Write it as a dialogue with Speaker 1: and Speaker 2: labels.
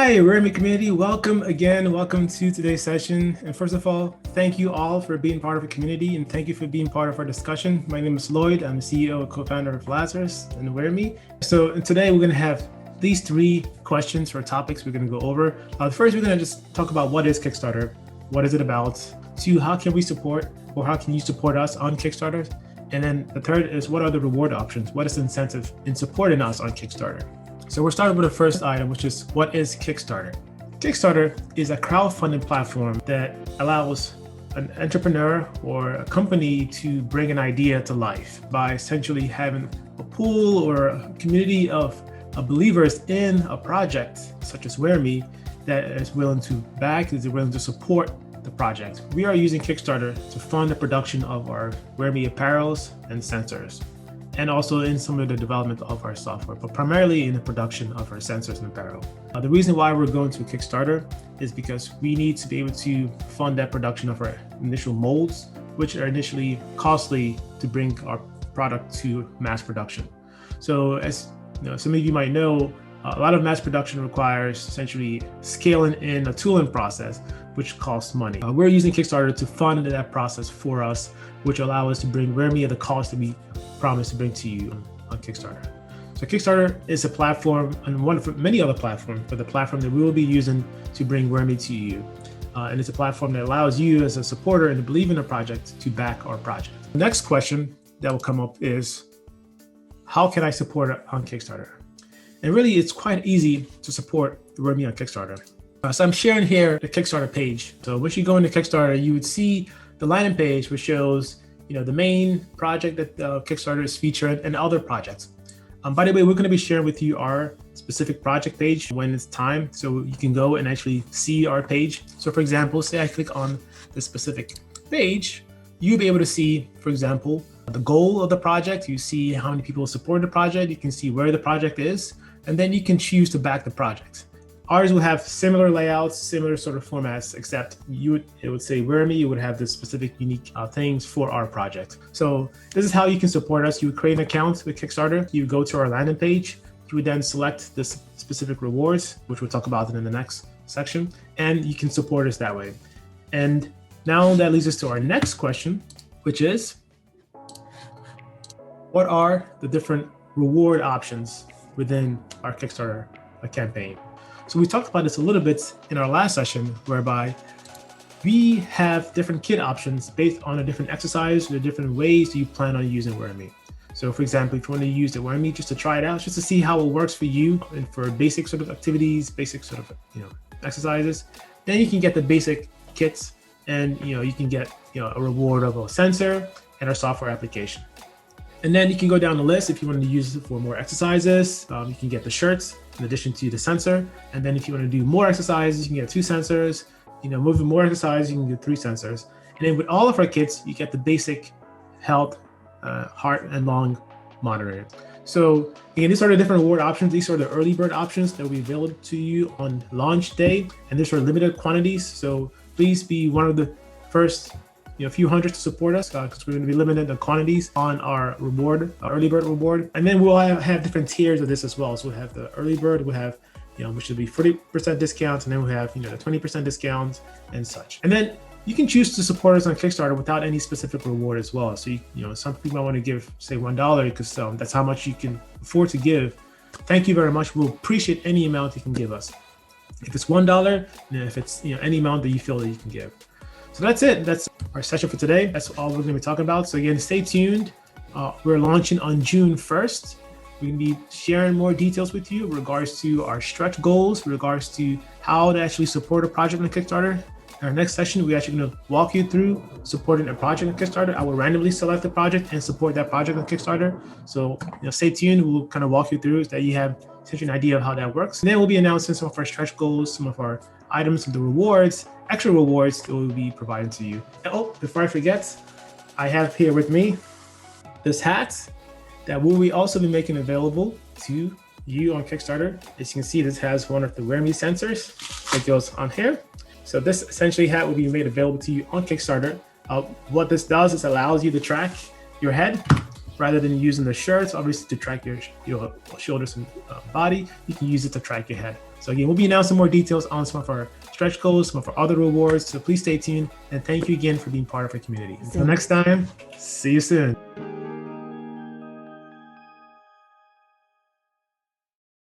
Speaker 1: Hi, WearME community. Welcome again. Welcome to today's session. And first of all, thank you all for being part of the community and thank you for being part of our discussion. My name is Lloyd. I'm the CEO and co-founder of Lazarus and WearME. So today we're going to have these three questions or topics we're going to go over. First, we're going to just talk about what is Kickstarter, what is it about? Two, how can we support or how can you support us on Kickstarter? And then the third is what are the reward options? What is the incentive in supporting us on Kickstarter? So we're starting with the first item, which is what is Kickstarter? Kickstarter is a crowdfunding platform that allows an entrepreneur or a company to bring an idea to life by essentially having a pool or a community of believers in a project such as WearME that is willing to back, is willing to support the project. We are using Kickstarter to fund the production of our WearME apparels and sensors, and also in some of the development of our software, but primarily in the production of our sensors and apparel. The reason why we're going to Kickstarter is because we need to be able to fund that production of our initial molds, which are initially costly to bring our product to mass production. So as you know, some of you might know, a lot of mass production requires essentially scaling in a tooling process, which costs money. We're using Kickstarter to fund that process for us, which allow us to bring WearME at the cost that we promise to bring to you on Kickstarter. So Kickstarter is a platform and one of many other platforms, but the platform that we will be using to bring WearME to you. And it's a platform that allows you as a supporter and to believe in a project to back our project. The next question that will come up is, how can I support it on Kickstarter? And really, it's quite easy to support WearME on Kickstarter. So I'm sharing here the Kickstarter page. So once you go into Kickstarter, you would see the landing page, which shows the main project that Kickstarter is featuring and other projects. By the way, we're going to be sharing with you our specific project page when it's time, so you can go and actually see our page. So for example, say I click on the specific page, you'll be able to see, for example, the goal of the project. You see how many people support the project. You can see where the project is, and then you can choose to back the project. Ours will have similar layouts, similar sort of formats, except it would say WearME, you would have the specific unique things for our project. So this is how you can support us. You would create an account with Kickstarter. You would go to our landing page. You would then select the specific rewards, which we'll talk about in the next section, and you can support us that way. And now that leads us to our next question, which is, what are the different reward options within our Kickstarter campaign? So we talked about this a little bit in our last session, whereby we have different kit options based on a different exercise or the different ways you plan on using WearME. So for example, if you want to use the WearME just to try it out, just to see how it works for you and for basic sort of activities, basic sort of exercises, then you can get the basic kits and you can get a reward of a sensor and our software application. And then you can go down the list if you want to use it for more exercises. You can get the shirts in addition to the sensor. And then if you want to do more exercises, you can get 2 sensors. Moving more exercise, you can get 3 sensors. And then with all of our kits, you get the basic health, heart and lung monitoring. So again, these are the different reward options. These are the early bird options that will be available to you on launch day. And these are limited quantities. So please be one of the first a few hundred to support us because we're going to be limited the quantities on our reward, our early bird reward. And then we'll have different tiers of this as well. So we'll have the early bird, we'll have, which will be 40% discounts, and then we'll have, the 20% discounts and such. And then you can choose to support us on Kickstarter without any specific reward as well. So, some people might want to give, say, $1 because that's how much you can afford to give. Thank you very much. We'll appreciate any amount you can give us. If it's $1, and if it's, any amount that you feel that you can give. So that's it. That's our session for today. That's all we're going to be talking about. So again, stay tuned. We're launching on June 1st. We're going to be sharing more details with you in regards to our stretch goals, in regards to how to actually support a project on Kickstarter. In our next session, we're actually going to walk you through supporting a project on Kickstarter. I will randomly select a project and support that project on Kickstarter. So stay tuned. We'll kind of walk you through so that you have essentially an idea of how that works. And then we'll be announcing some of our stretch goals, some of our items of the rewards, extra rewards that we'll be providing to you. And before I forget, I have here with me this hat that will we also be making available to you on Kickstarter. As you can see, this has one of the WearME sensors that goes on here. So this essentially hat will be made available to you on Kickstarter. What this does is allows you to track your head rather than using the shirts, obviously to track your shoulders and body, you can use it to track your head. So again, we'll be announcing more details on some of our stretch goals, some of our other rewards. So please stay tuned. And thank you again for being part of our community. Until next time, see you soon.